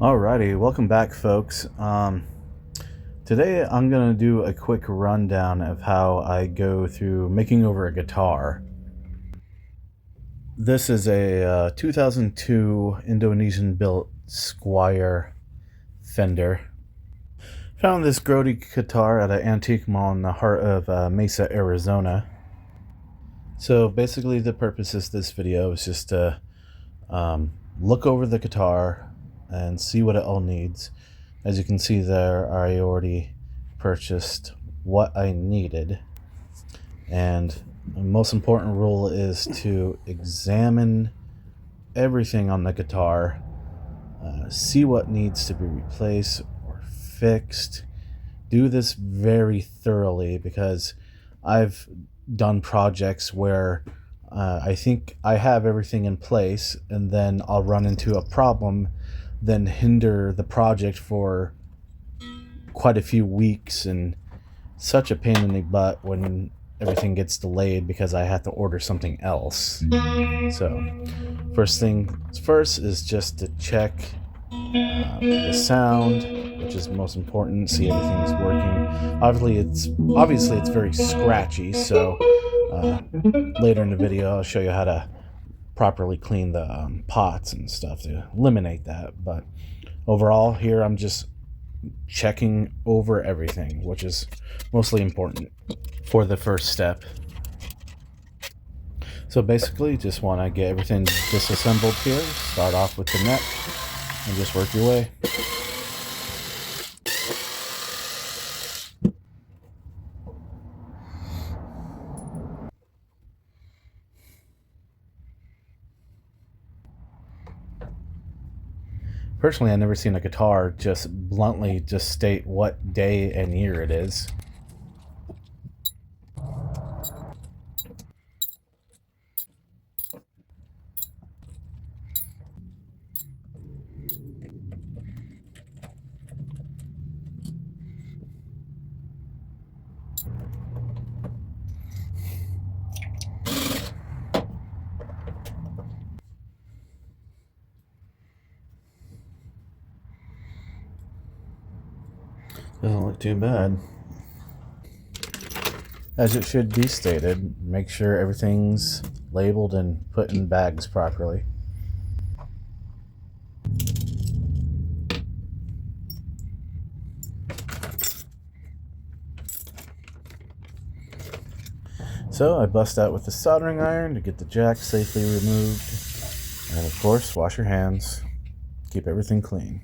Alrighty, welcome back, folks. Today I'm gonna do a quick rundown of how I go through making over a guitar. This is a 2002 Indonesian-built Squier Fender. Found this grody guitar at an antique mall in the heart of Mesa, Arizona. So basically, the purpose of this video is just to look over the guitar and see what it all needs. As you can see there, I already purchased what I needed, and the most important rule is to examine everything on the guitar, see what needs to be replaced or fixed. Do this very thoroughly, because I've done projects where I think I have everything in place, and then I'll run into a problem, then hinder the project for quite a few weeks, and such a pain in the butt when everything gets delayed because I have to order something else. So first things first is just to check the sound, which is most important. See everything's working. Obviously it's very scratchy, so later in the video I'll show you how to properly clean the pots and stuff to eliminate that. But overall, here I'm just checking over everything, which is mostly important for the first step. So basically, just want to get everything disassembled here. Start off with the neck and just work your way. Personally, I've never seen a guitar just bluntly just state what day and year it is. Doesn't look too bad. As it should be stated, make sure everything's labeled and put in bags properly. So I bust out with the soldering iron to get the jack safely removed. And of course, wash your hands. Keep everything clean.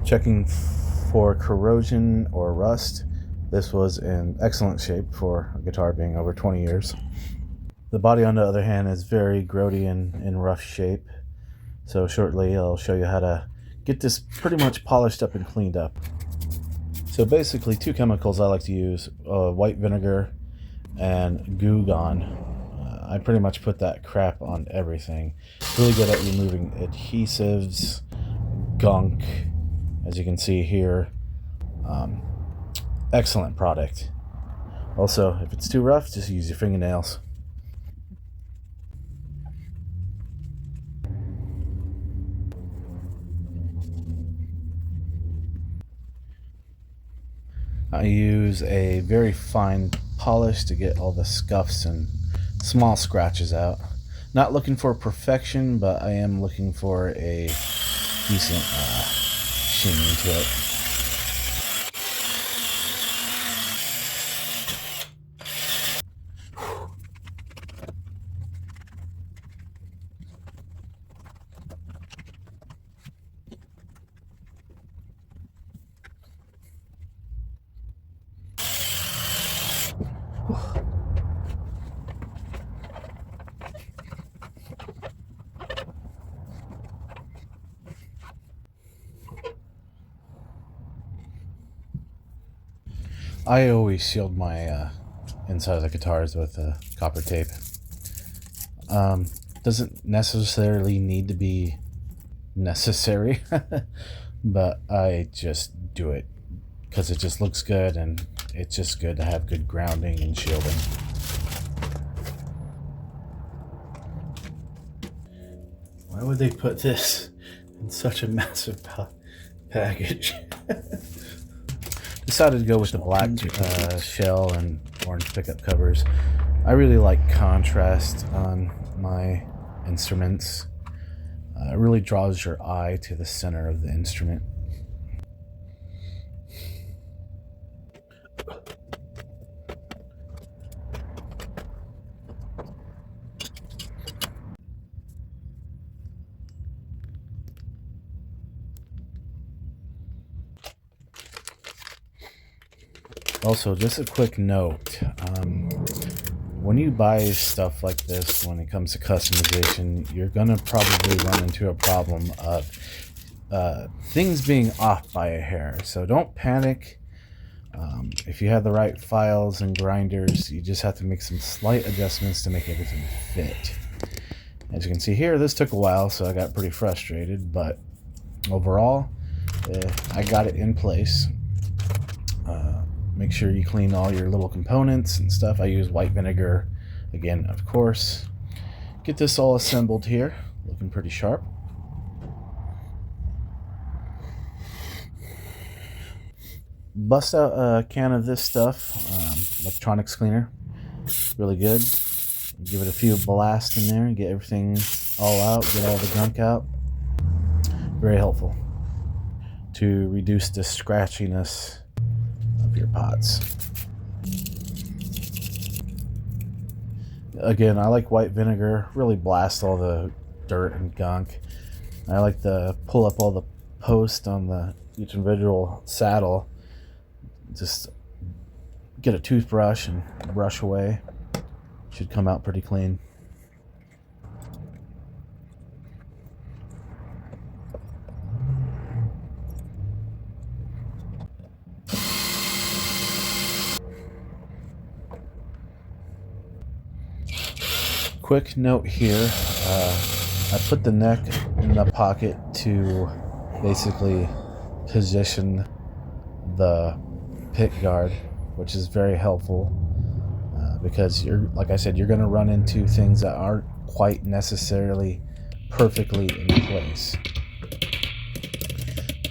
Checking for corrosion or rust. This was in excellent shape for a guitar being over 20 years. The body, on the other hand, is very grody and in rough shape. So shortly I'll show you how to get this pretty much polished up and cleaned up. So basically, two chemicals I like to use, white vinegar and Goo Gone. I pretty much put that crap on everything. Really good at removing adhesives, gunk, as you can see here. Excellent product. Also, if it's too rough, just use your fingernails. I use a very fine polish to get all the scuffs and small scratches out. Not looking for perfection, but I am looking for a decent sheen to it. I always shield my inside of the guitars with copper tape. Doesn't necessarily need to be necessary, but I just do it because it just looks good, and it's just good to have good grounding and shielding. Why would they put this in such a massive package? Decided to go with the black shell and orange pickup covers. I really like contrast on my instruments. It really draws your eye to the center of the instrument. Also, just a quick note, when you buy stuff like this, when it comes to customization, you're gonna probably run into a problem of things being off by a hair. So don't panic. If you have the right files and grinders, you just have to make some slight adjustments to make everything fit. As you can see here, this took a while, so I got pretty frustrated, but overall, I got it in place. Make sure you clean all your little components and stuff. I use white vinegar again, of course. Get this all assembled here, looking pretty sharp. Bust out a can of this stuff, electronics cleaner, really good. Give it a few blasts in there and get everything all out, get all the gunk out. Very helpful to reduce the scratchiness of your pots. Again, I like white vinegar, really blast all the dirt and gunk. I like to pull up all the posts on each individual saddle. Just get a toothbrush and brush away. Should come out pretty clean. Quick note here, I put the neck in the pocket to basically position the pick guard, which is very helpful because like I said, you're going to run into things that aren't quite necessarily perfectly in place.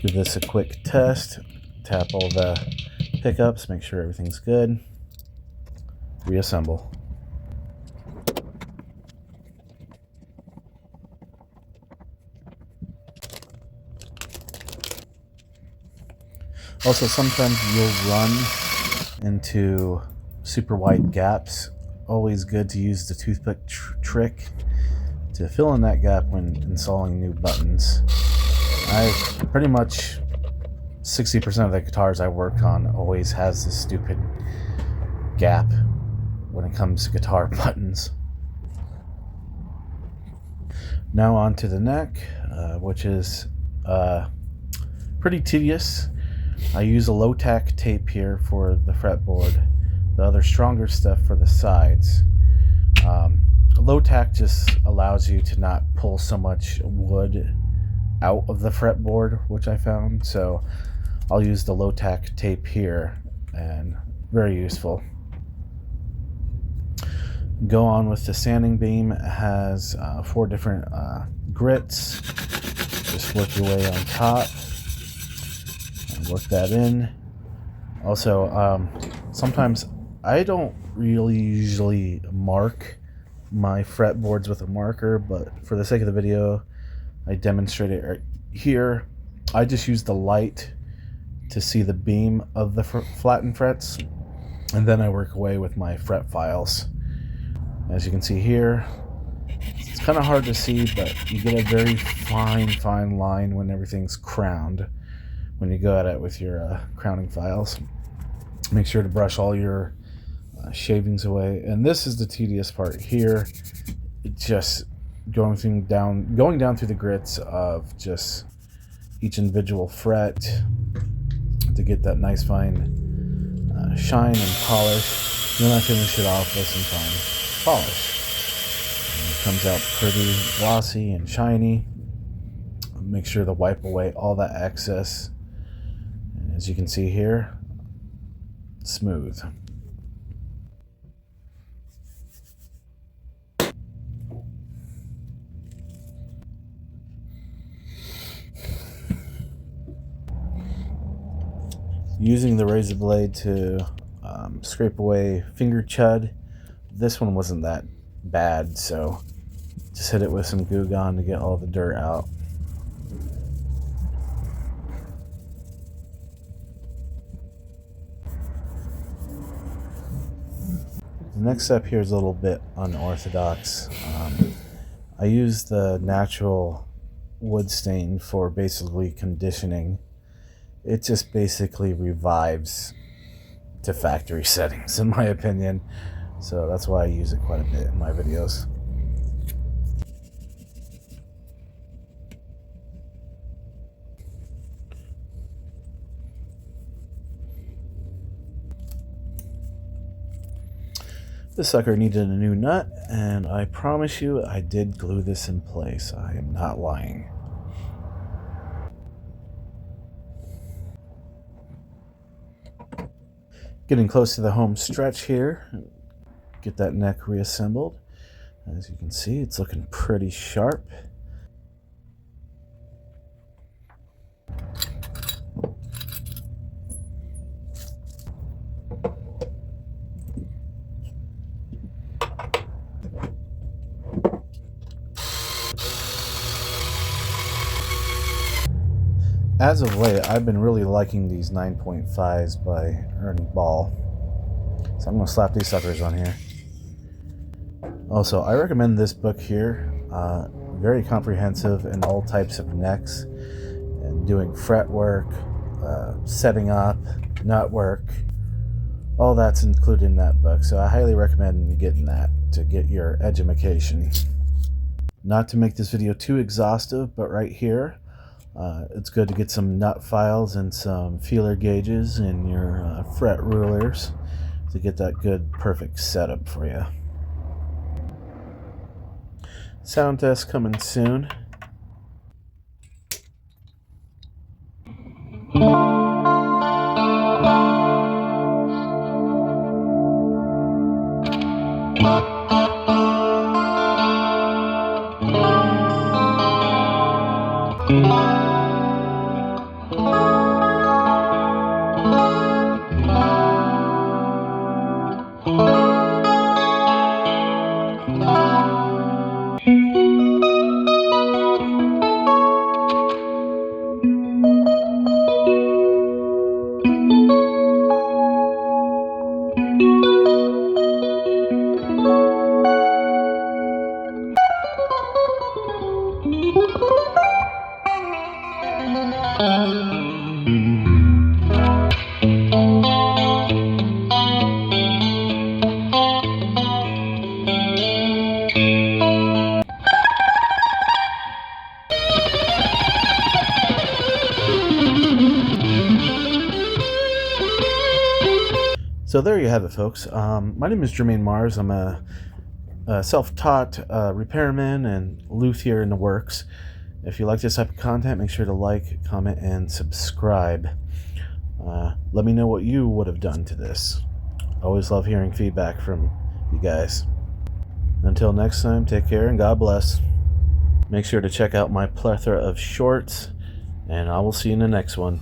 Give this a quick test, tap all the pickups, make sure everything's good, reassemble. Also, sometimes you'll run into super wide gaps. Always good to use the toothpick trick to fill in that gap when installing new buttons. Pretty much 60% of the guitars I work on always has this stupid gap when it comes to guitar buttons. Now on to the neck, which is pretty tedious. I use a low-tack tape here for the fretboard, the other stronger stuff for the sides. Low-tack just allows you to not pull so much wood out of the fretboard, which I found, so I'll use the low-tack tape here, and very useful. Go on with the sanding beam. It has 4 different grits. Just work your way on top. Work that in. Also, sometimes I don't really usually mark my fretboards with a marker, but for the sake of the video, I demonstrate it right here. I just use the light to see the beam of the flattened frets, and then I work away with my fret files. As you can see here, it's kind of hard to see, but you get a very fine line when everything's crowned. When you go at it with your crowning files, make sure to brush all your shavings away. And this is the tedious part here. It's just going down through the grits of just each individual fret to get that nice fine shine and polish. Then I finish it off with some fine polish. And it comes out pretty glossy and shiny. Make sure to wipe away all that excess. As you can see here, smooth. Using the razor blade to scrape away finger chud. This one wasn't that bad, so just hit it with some Goo Gone to get all the dirt out. The next step here is a little bit unorthodox. I use the natural wood stain for basically conditioning. It just basically revives to factory settings, in my opinion. So that's why I use it quite a bit in my videos. This sucker needed a new nut, and I promise you I did glue this in place. I am not lying. Getting close to the home stretch here. Get that neck reassembled. As you can see, it's looking pretty sharp. As of late, I've been really liking these 9.5s by Ernie Ball. So I'm going to slap these suckers on here. Also, I recommend this book here. Very comprehensive in all types of necks. And doing fret work, setting up, nut work. All that's included in that book. So I highly recommend getting that to get your edumacation. Not to make this video too exhaustive, but right here, it's good to get some nut files and some feeler gauges and your fret rulers to get that good, perfect setup for you. Sound test coming soon. So there you have it, folks. My name is Jermaine Mars. I'm a self-taught repairman and luthier in the works. If you like this type of content, make sure to like, comment, and subscribe. Let me know what you would have done to this. Always love hearing feedback from you guys. Until next time, take care and God bless. Make sure to check out my plethora of shorts, and I will see you in the next one.